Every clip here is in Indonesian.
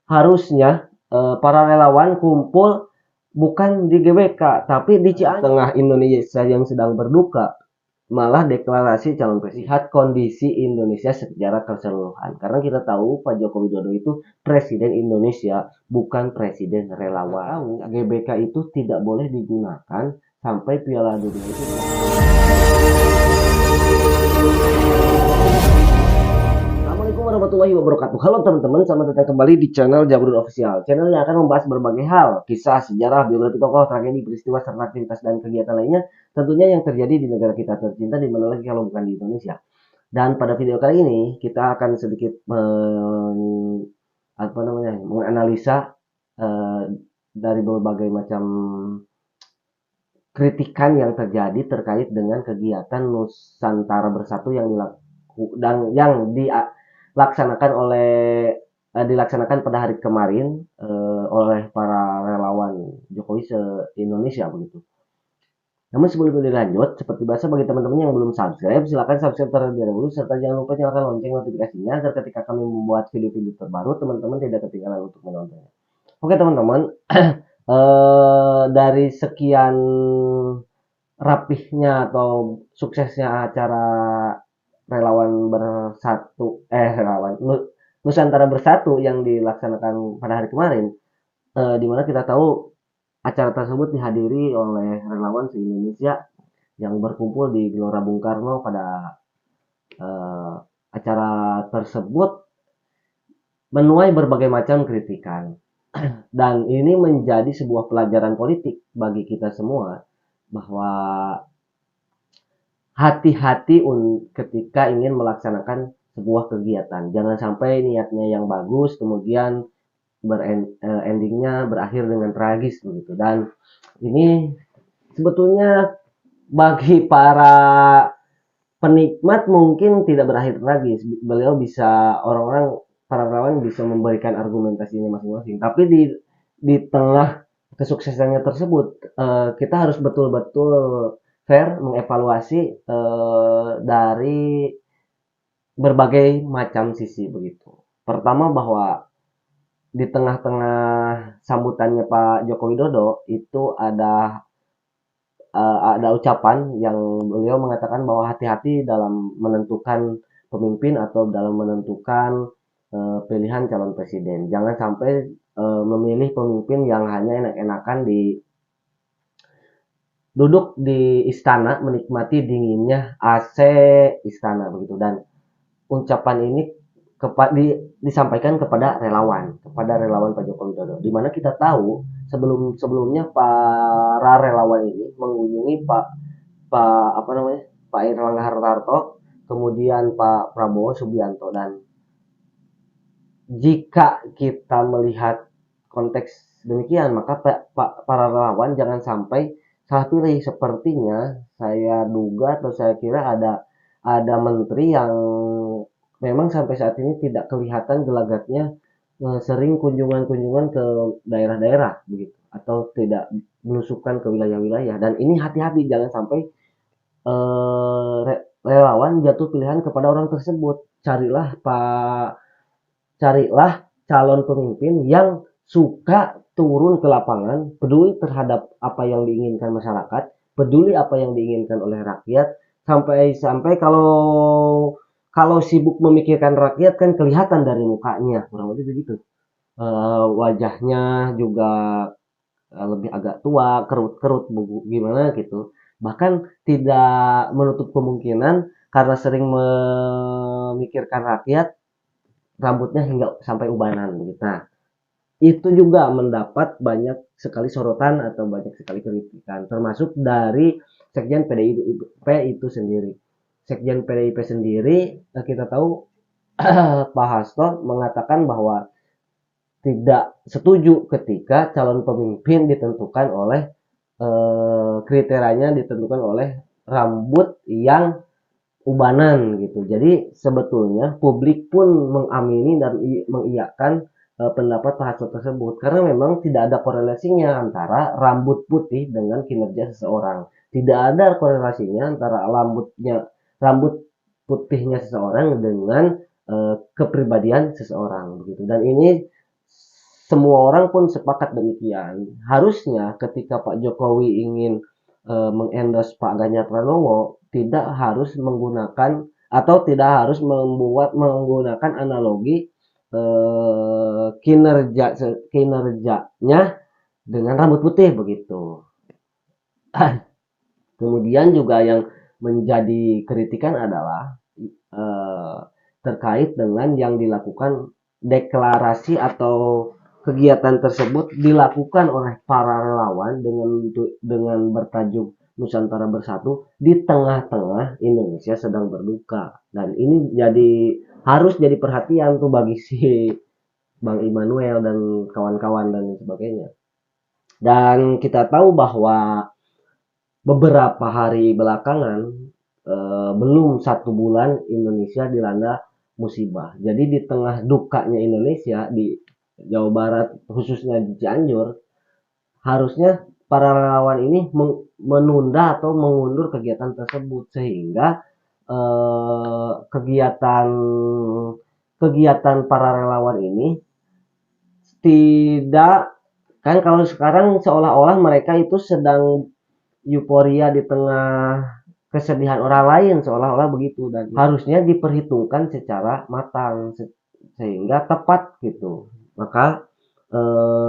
harusnya para relawan kumpul bukan di GBK tapi di Cianjur, tengah Indonesia yang sedang berduka, malah deklarasi calon presiden. Lihat kondisi Indonesia secara keseluruhan. Karena kita tahu Pak Joko Widodo itu presiden Indonesia, bukan presiden relawan. GBK itu tidak boleh digunakan sampai Piala Dunia itu. Assalamualaikum warahmatullahi wabarakatuh. Halo teman-teman, selamat datang kembali di channel Jabrun Official. Channel yang akan membahas berbagai hal, kisah, sejarah, biografi tokoh, tragedi, peristiwa, serta aktivitas dan kegiatan lainnya, tentunya yang terjadi di negara kita tercinta, di mana lagi kalau bukan di Indonesia. Dan pada video kali ini kita akan sedikit menganalisa dari berbagai macam kritikan yang terjadi terkait dengan kegiatan Nusantara Bersatu yang dilaksanakan pada hari kemarin oleh para relawan Jokowi se-Indonesia begitu. Namun sebelum dilanjut, seperti biasa bagi teman-teman yang belum subscribe, silakan subscribe terlebih dahulu serta jangan lupa nyalakan lonceng notifikasinya agar ketika kami membuat video-video terbaru teman-teman tidak ketinggalan untuk menontonnya. Oke teman-teman, dari sekian rapihnya atau suksesnya acara relawan bersatu Nusantara Bersatu yang dilaksanakan pada hari kemarin, di mana kita tahu acara tersebut dihadiri oleh relawan se-Indonesia yang berkumpul di Gelora Bung Karno. Pada acara tersebut menuai berbagai macam kritikan dan ini menjadi sebuah pelajaran politik bagi kita semua bahwa hati-hati ketika ingin melaksanakan sebuah kegiatan. Jangan sampai niatnya yang bagus kemudian endingnya berakhir dengan tragis begitu. Dan ini sebetulnya bagi para penikmat mungkin tidak berakhir tragis. Beliau bisa, para relawan bisa memberikan argumentasinya masing-masing. Tapi di tengah kesuksesannya tersebut, kita harus betul-betul fair mengevaluasi dari berbagai macam sisi begitu. Pertama, bahwa di tengah-tengah sambutannya Pak Joko Widodo itu ada ucapan yang beliau mengatakan bahwa hati-hati dalam menentukan pemimpin atau dalam menentukan pilihan calon presiden. Jangan sampai memilih pemimpin yang hanya enak-enakan duduk di istana menikmati dinginnya AC istana begitu. Dan ucapan ini disampaikan kepada relawan Pak Joko Widodo, di mana kita tahu sebelumnya para relawan ini mengunjungi Pak Erlangga Hartarto, kemudian Pak Prabowo Subianto. Dan jika kita melihat konteks demikian, maka para relawan jangan sampai salah pilih. Sepertinya saya duga atau saya kira ada menteri yang memang sampai saat ini tidak kelihatan gelagatnya sering kunjungan ke daerah-daerah begitu, atau tidak belusukan ke wilayah-wilayah. Dan ini hati-hati, jangan sampai relawan jatuh pilihan kepada orang tersebut. Carilah calon pemimpin yang suka turun ke lapangan, peduli terhadap apa yang diinginkan masyarakat, peduli apa yang diinginkan oleh rakyat. Sampai kalau sibuk memikirkan rakyat kan kelihatan dari mukanya, kurang lebih begitu. Wajahnya juga lebih agak tua, kerut-kerut gimana gitu. Bahkan tidak menutup kemungkinan karena sering memikirkan rakyat, rambutnya hingga sampai ubanan gitu. Nah, itu juga mendapat banyak sekali sorotan atau banyak sekali kritikan, termasuk dari Sekjen PDIP itu sendiri. Sekjen PDIP sendiri, kita tahu Pak Hasto mengatakan bahwa tidak setuju ketika calon pemimpin ditentukan oleh kriterianya ditentukan oleh rambut yang ubanan gitu. Jadi sebetulnya publik pun mengamini dan mengiyakan pendapat Pak Hasto tersebut, karena memang tidak ada korelasinya antara rambut putih dengan kinerja seseorang. Tidak ada korelasinya antara rambut putihnya seseorang dengan kepribadian seseorang begitu. Dan ini semua orang pun sepakat demikian. Harusnya ketika Pak Jokowi ingin mengendorse Pak Ganjar Pranowo, tidak harus menggunakan atau tidak harus menggunakan analogi kinerjanya dengan rambut putih begitu. Kemudian juga yang menjadi kritikan adalah eh, terkait dengan yang dilakukan deklarasi atau kegiatan tersebut dilakukan oleh para relawan dengan bertajuk Nusantara Bersatu di tengah-tengah Indonesia sedang berduka, dan ini harus jadi perhatian tuh bagi si Bang Immanuel dan kawan-kawan dan sebagainya. Dan kita tahu bahwa beberapa hari belakangan, belum 1 bulan Indonesia dilanda musibah. Jadi di tengah dukanya Indonesia di Jawa Barat, khususnya di Cianjur, harusnya para relawan ini menunda atau mengundur kegiatan tersebut, sehingga kegiatan kegiatan para relawan ini tidak, kan kalau sekarang seolah-olah mereka itu sedang euforia di tengah kesedihan orang lain, seolah-olah begitu, dan harusnya diperhitungkan secara matang sehingga tepat gitu. Maka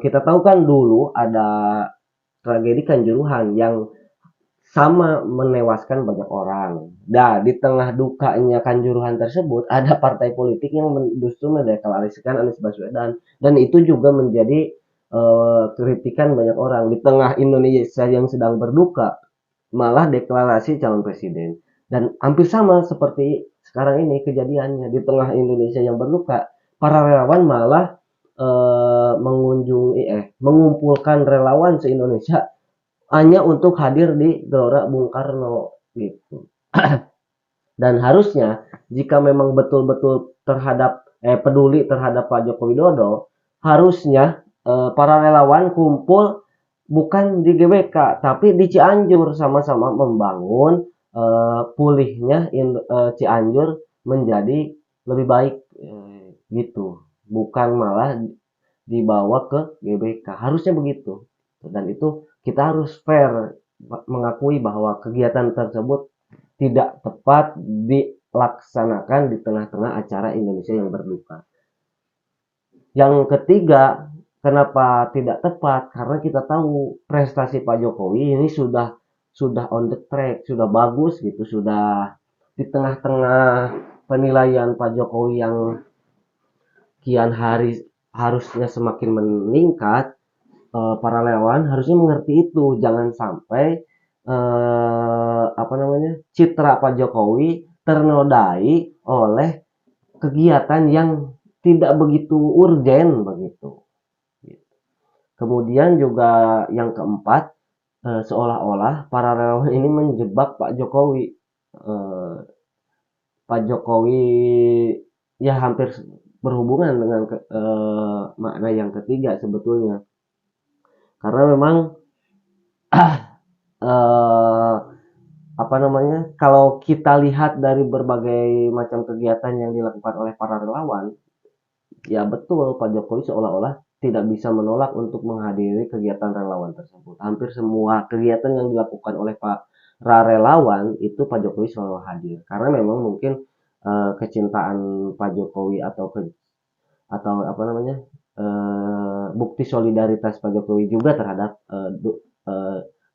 kita tahu kan dulu ada tragedi Kanjuruhan yang sama menewaskan banyak orang. Nah, di tengah dukanya Kanjuruhan tersebut ada partai politik yang justru mendeklarasikan Anies Baswedan, dan itu juga menjadi kritikan banyak orang. Di tengah Indonesia yang sedang berduka, malah deklarasi calon presiden. Dan hampir sama seperti sekarang ini kejadiannya, di tengah Indonesia yang berduka, para relawan malah mengumpulkan relawan se-Indonesia hanya untuk hadir di Gelora Bung Karno gitu. Dan harusnya jika memang betul-betul peduli terhadap Pak Joko Widodo, harusnya para relawan kumpul bukan di GBK tapi di Cianjur, sama-sama membangun pulihnya Cianjur menjadi lebih baik gitu. Bukan malah dibawa ke GBK. Harusnya begitu. Dan itu kita harus fair mengakui bahwa kegiatan tersebut tidak tepat dilaksanakan di tengah-tengah acara Indonesia yang berduka. Yang ketiga, kenapa tidak tepat? Karena kita tahu prestasi Pak Jokowi ini sudah on the track, sudah bagus gitu, sudah di tengah-tengah penilaian Pak Jokowi yang kian hari harusnya semakin meningkat. Para relawan harusnya mengerti itu, jangan sampai citra Pak Jokowi ternodai oleh kegiatan yang tidak begitu urgen begitu. Kemudian juga yang keempat, seolah-olah para relawan ini menjebak Pak Jokowi. Eh, Pak Jokowi ya hampir berhubungan dengan makna yang ketiga sebetulnya, karena memang eh, kalau kita lihat dari berbagai macam kegiatan yang dilakukan oleh para relawan, ya betul Pak Jokowi seolah-olah tidak bisa menolak untuk menghadiri kegiatan relawan tersebut. Hampir semua kegiatan yang dilakukan oleh para relawan itu Pak Jokowi selalu hadir, karena memang mungkin kecintaan Pak Jokowi bukti solidaritas Pak Jokowi juga terhadap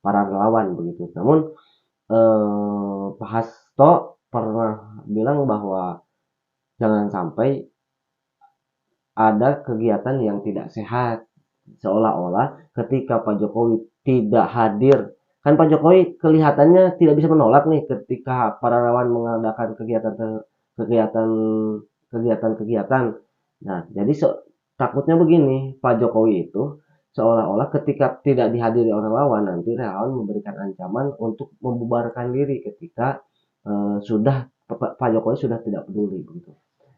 para relawan begitu. Namun Pak Hasto pernah bilang bahwa jangan sampai ada kegiatan yang tidak sehat, seolah-olah ketika Pak Jokowi tidak hadir, kan Pak Jokowi kelihatannya tidak bisa menolak nih ketika para relawan mengadakan kegiatan kegiatan. Nah, jadi takutnya begini, Pak Jokowi itu seolah-olah ketika tidak dihadiri oleh relawan, nanti relawan memberikan ancaman untuk membubarkan diri ketika sudah Pak Jokowi sudah tidak peduli begitu.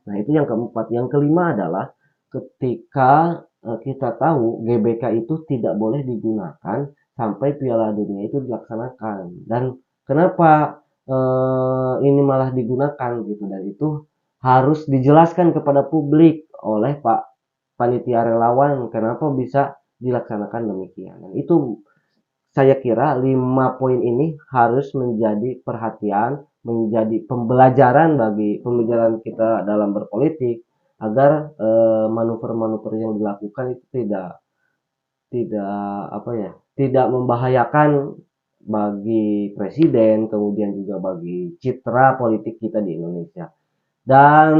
Nah, itu yang keempat. Yang kelima adalah ketika kita tahu GBK itu tidak boleh digunakan sampai Piala Dunia itu dilaksanakan. Dan kenapa ini malah digunakan gitu, dan itu harus dijelaskan kepada publik oleh Pak panitia relawan, kenapa bisa dilaksanakan demikian. Dan itu saya kira 5 poin ini harus menjadi perhatian, menjadi pembelajaran bagi pembelajaran kita dalam berpolitik agar manuver-manuver yang dilakukan itu tidak apa ya, tidak membahayakan bagi presiden, kemudian juga bagi citra politik kita di Indonesia. Dan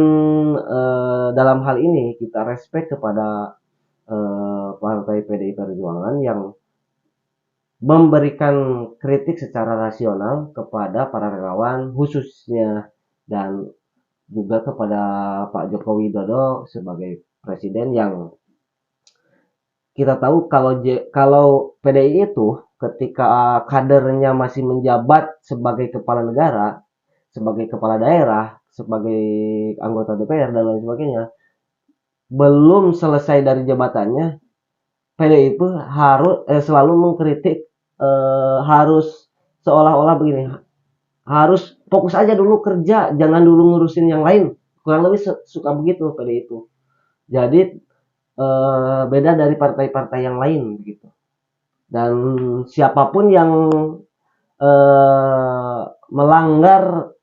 dalam hal ini kita respect kepada partai PDI Perjuangan yang memberikan kritik secara rasional kepada para relawan khususnya dan juga kepada Pak Joko Widodo sebagai presiden yang kita tahu kalau PDI itu ketika kadernya masih menjabat sebagai kepala negara, sebagai kepala daerah, sebagai anggota DPR dan lain sebagainya, belum selesai dari jabatannya, PDI itu harus selalu mengkritik harus seolah-olah begini, harus fokus aja dulu kerja, jangan dulu ngurusin yang lain. Kurang lebih suka begitu PDI itu. Jadi beda dari partai-partai yang lain gitu. Dan siapapun yang melanggar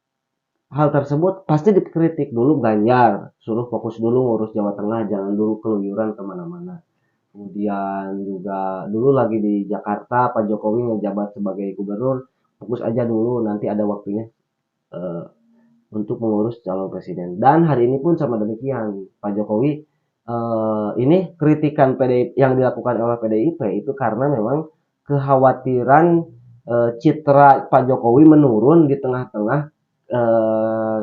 hal tersebut pasti dikritik dulu. Ganjar suruh fokus dulu ngurus Jawa Tengah, jangan dulu keluyuran kemana-mana. Kemudian juga dulu lagi di Jakarta Pak Jokowi ngejabat sebagai gubernur, fokus aja dulu nanti ada waktunya eh, untuk mengurus calon presiden. Dan hari ini pun sama demikian, Pak Jokowi ini kritikan PDI yang dilakukan oleh PDIP itu karena memang kekhawatiran citra Pak Jokowi menurun di tengah-tengah eh,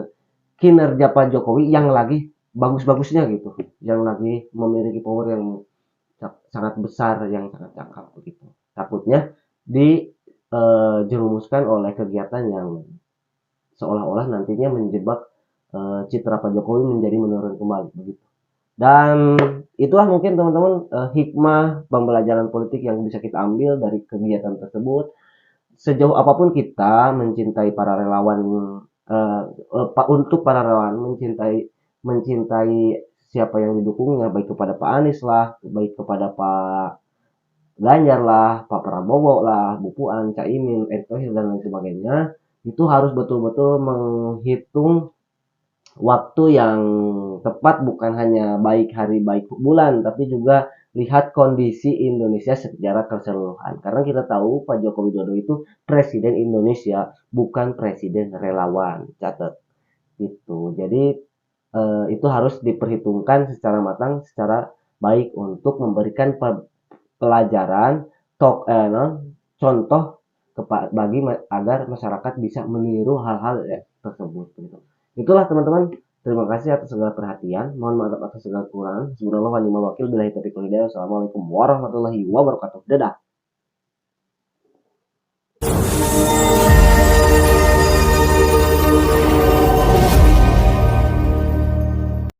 kinerja Pak Jokowi yang lagi bagus-bagusnya gitu, yang lagi memiliki power yang sangat besar, yang sangat cakap begitu. Takutnya dijerumuskan oleh kegiatan yang seolah-olah nantinya menjebak citra Pak Jokowi menjadi menurun kembali begitu. Dan itulah mungkin teman-teman hikmah pembelajaran politik yang bisa kita ambil dari kegiatan tersebut. Sejauh apapun kita mencintai para relawan untuk para relawan mencintai mencintai siapa yang didukungnya, baik kepada Pak Anies lah, baik kepada Pak Ganjar lah, Pak Prabowo lah, Bu Puan, Caimin, Erick Thohir dan lain sebagainya, itu harus betul-betul menghitung waktu yang tepat, bukan hanya baik hari baik bulan, tapi juga lihat kondisi Indonesia secara keseluruhan. Karena kita tahu Pak Joko Widodo itu presiden Indonesia, bukan presiden relawan. Catat itu. Jadi itu harus diperhitungkan secara matang, secara baik untuk memberikan pelajaran contoh bagi agar masyarakat bisa meniru hal-hal tersebut gitu. Itulah teman-teman, terima kasih atas segala perhatian, mohon maaf atas segala kekurangan. Subhanallah wa ni'mal wakil, billahi taufiq wal hidayah. Wassalamualaikum warahmatullahi wabarakatuh. Dadah.